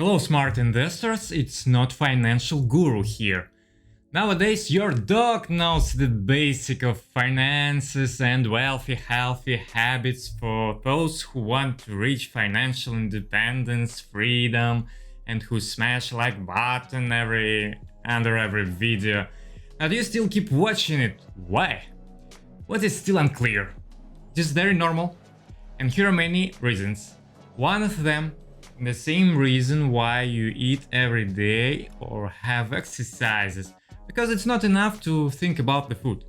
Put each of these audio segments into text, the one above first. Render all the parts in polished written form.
Hello smart investors, it's not financial guru here. Nowadays your dog knows the basic of finances and healthy habits for those who want to reach financial independence, freedom, and who smash like button under every video. Now do you still keep watching it? Why? What is still unclear? Just very normal. And here are many reasons. One of them, the same reason why you eat every day or have exercises, because it's not enough to think about the food.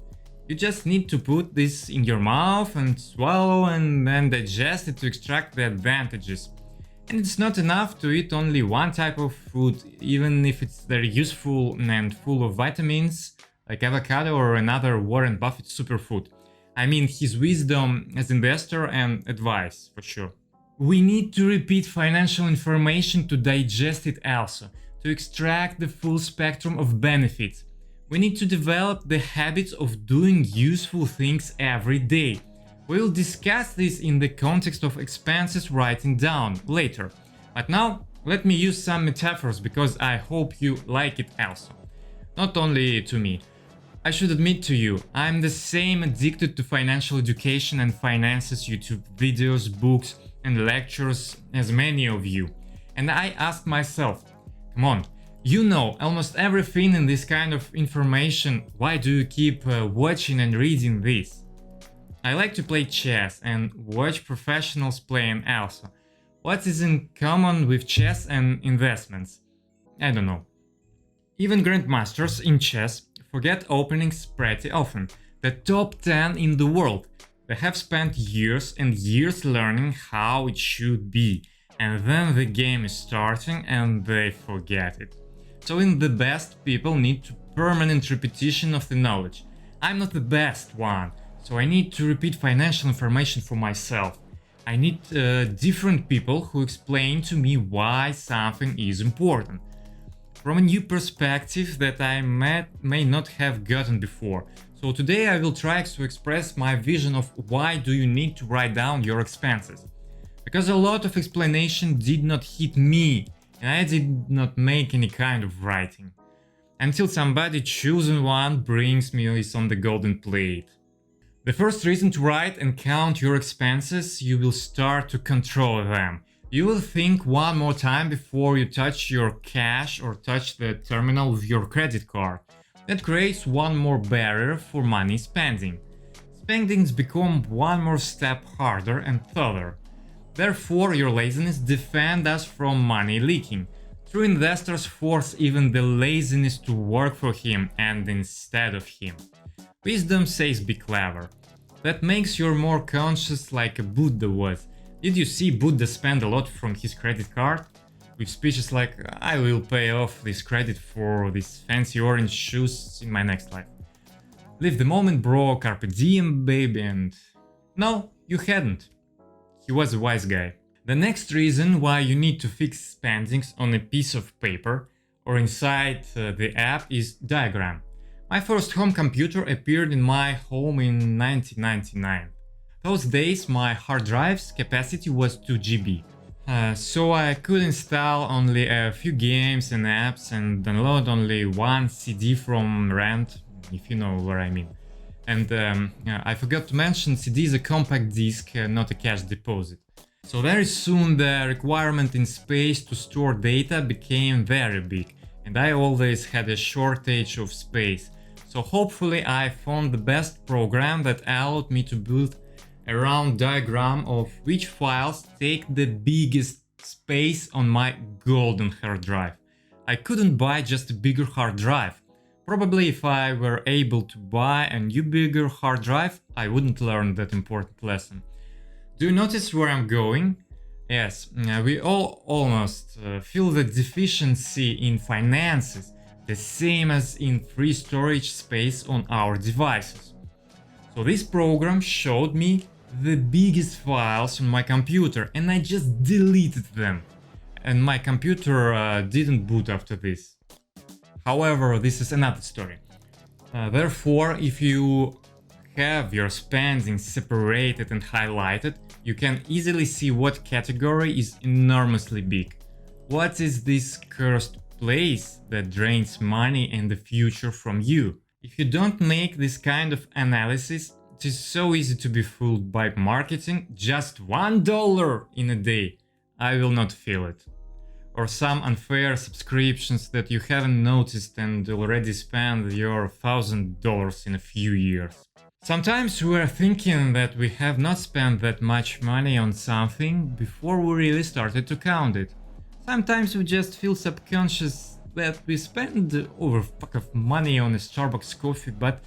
You just need to put this in your mouth and swallow and then digest it to extract the advantages. And it's not enough to eat only one type of food, even if it's very useful and full of vitamins, like avocado or another Warren Buffett superfood. I mean his wisdom as investor and advice, for sure. We need to repeat financial information to digest it also, to extract the full spectrum of benefits. We need to develop the habits of doing useful things every day. We'll discuss this in the context of expenses writing down later. But now, let me use some metaphors because I hope you like it also. Not only to me. I should admit to you, I'm the same addicted to financial education and finances YouTube videos, books, and lectures as many of you. And I asked myself, come on, you know almost everything in this kind of information, why do you keep watching and reading this? I like to play chess and watch professionals playing also. What is in common with chess and investments? I don't know. Even grandmasters in chess forget openings pretty often. The top 10 in the world. They have spent years and years learning how it should be, and then the game is starting and they forget it. So even the best people need to permanent repetition of the knowledge. I'm not the best one, so I need to repeat financial information for myself. I need different people who explain to me why something is important. From a new perspective that I may not have gotten before. So today I will try to express my vision of why do you need to write down your expenses. Because a lot of explanation did not hit me and I did not make any kind of writing. Until somebody chosen one brings me this on the golden plate. The first reason to write and count your expenses, you will start to control them. You will think one more time before you touch your cash or touch the terminal with your credit card. That creates one more barrier for money spending. Spendings become one more step harder and further. Therefore, your laziness defends us from money leaking. True investors force even the laziness to work for him and instead of him. Wisdom says be clever. That makes you more conscious like a Buddha was. Did you see Buddha spend a lot from his credit card? With speeches like, I will pay off this credit for these fancy orange shoes in my next life. Live the moment bro, carpe diem baby, and... No, you hadn't. He was a wise guy. The next reason why you need to fix spendings on a piece of paper or inside the app is diagram. My first home computer appeared in my home in 1999. Those days my hard drive's capacity was 2 GB. So I could install only a few games and apps and download only one CD from rent, if you know what I mean. And I forgot to mention CD is a compact disc, not a cash deposit. So very soon the requirement in space to store data became very big, and I always had a shortage of space. So hopefully I found the best program that allowed me to build a round diagram of which files take the biggest space on my golden hard drive. I couldn't buy just a bigger hard drive. Probably if I were able to buy a new bigger hard drive, I wouldn't learn that important lesson. Do you notice where I'm going? Yes, we all almost feel the deficiency in finances, the same as in free storage space on our devices. So this program showed me the biggest files on my computer and I just deleted them. And my computer didn't boot after this. However, this is another story. Therefore, if you have your spending separated and highlighted, you can easily see what category is enormously big. What is this cursed place that drains money and the future from you? If you don't make this kind of analysis, it is so easy to be fooled by marketing. Just $1 in a day. I will not feel it. Or some unfair subscriptions that you haven't noticed and already spent your $1,000 in a few years. Sometimes we are thinking that we have not spent that much money on something before we really started to count it. Sometimes we just feel subconscious that we spend over fuck of money on a Starbucks coffee, but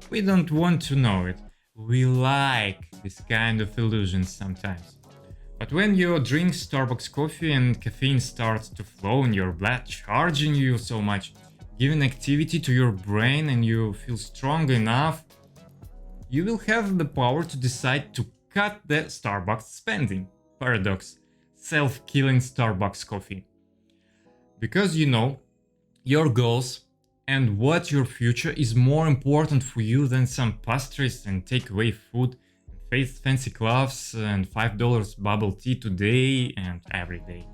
we don't want to know it. We like this kind of illusions sometimes. But when you drink Starbucks coffee and caffeine starts to flow in your blood, charging you so much, giving activity to your brain, and you feel strong enough, you will have the power to decide to cut the Starbucks spending. Paradox. Self-killing Starbucks coffee. Because you know your goals and what your future is more important for you than some pastries and takeaway food, fancy clothes and $5 bubble tea today and every day.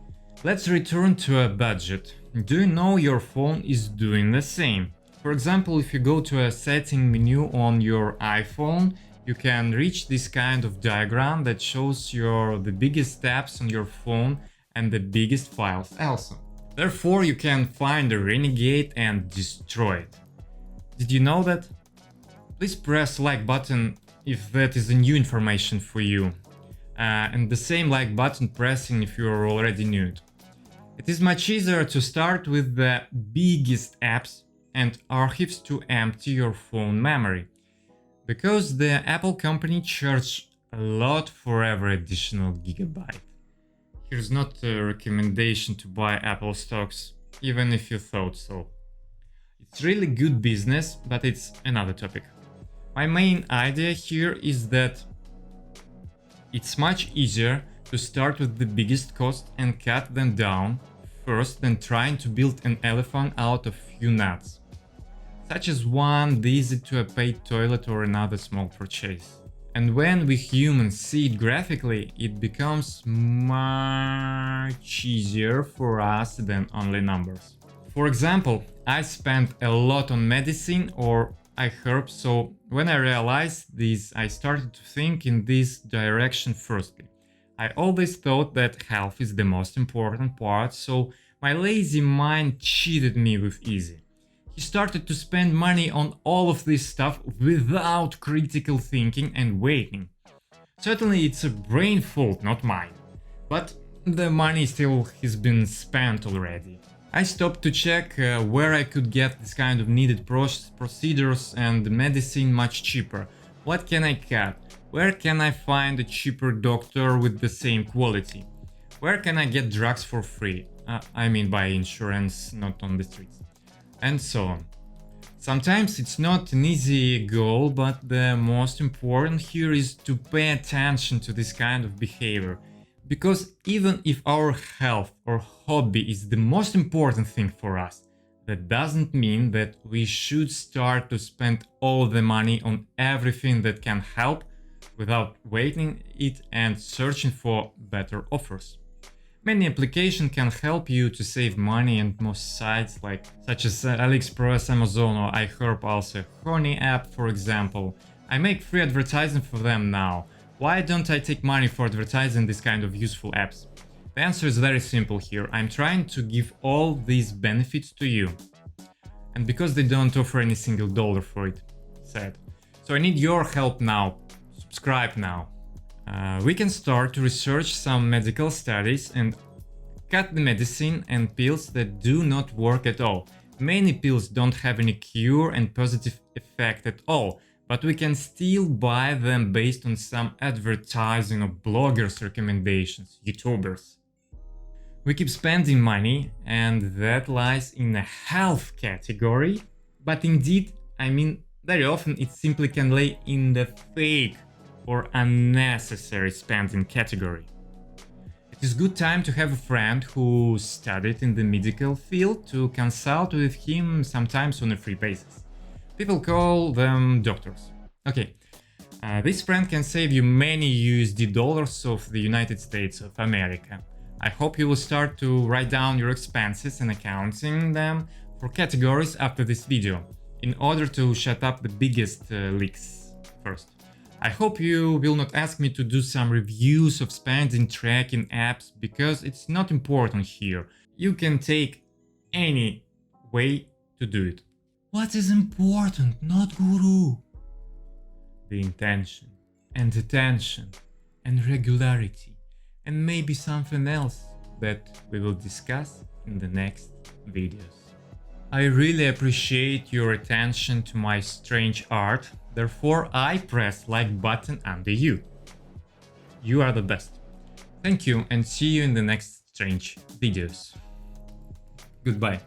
Let's return to a budget. Do you know your phone is doing the same? For example, if you go to a setting menu on your iPhone, you can reach this kind of diagram that shows the biggest apps on your phone and the biggest files also. Therefore, you can find a renegade and destroy it. Did you know that? Please press like button if that is a new information for you. And the same like button pressing if you are already new it. It is much easier to start with the biggest apps and archives to empty your phone memory. Because the Apple company charges a lot for every additional gigabyte. Here's not a recommendation to buy Apple stocks, even if you thought so. It's really good business, but it's another topic. My main idea here is that it's much easier to start with the biggest cost and cut them down first than trying to build an elephant out of few nuts, such as one visit to a paid toilet or another small purchase. And when we humans see it graphically, it becomes much easier for us than only numbers. For example, I spent a lot on medicine or I herb, so when I realized this, I started to think in this direction firstly. I always thought that health is the most important part, so my lazy mind cheated me with easy. He started to spend money on all of this stuff without critical thinking and waiting. Certainly it's a brain fault, not mine. But the money still has been spent already. I stopped to check where I could get this kind of needed procedures and medicine much cheaper. What can I cut? Where can I find a cheaper doctor with the same quality? Where can I get drugs for free? I mean by insurance, not on the streets. And so on. Sometimes it's not an easy goal, but the most important here is to pay attention to this kind of behavior. Because even if our health or hobby is the most important thing for us, that doesn't mean that we should start to spend all the money on everything that can help without waiting it and searching for better offers. Many applications can help you to save money, and most sites such as AliExpress, Amazon or iHerb, also Honey app for example. I make free advertising for them now. Why don't I take money for advertising this kind of useful apps? The answer is very simple here. I'm trying to give all these benefits to you. And because they don't offer any single dollar for it, sad. So I need your help now. Subscribe now. We can start to research some medical studies and cut the medicine and pills that do not work at all. Many pills don't have any cure and positive effect at all, but we can still buy them based on some advertising or bloggers' recommendations, YouTubers. We keep spending money, and that lies in a health category, but indeed, I mean, very often it simply can lay in the fake or unnecessary spending category. It is good time to have a friend who studied in the medical field to consult with him sometimes on a free basis. People call them doctors. Okay, this friend can save you many USD dollars of the United States of America. I hope you will start to write down your expenses and accounting them for categories after this video, in order to shut up the biggest leaks first. I hope you will not ask me to do some reviews of spending tracking apps, because it's not important here. You can take any way to do it. What is important, not guru? The intention and attention and regularity, and maybe something else that we will discuss in the next videos. I really appreciate your attention to my strange art, therefore I press like button under you. You are the best. Thank you and see you in the next strange videos. Goodbye.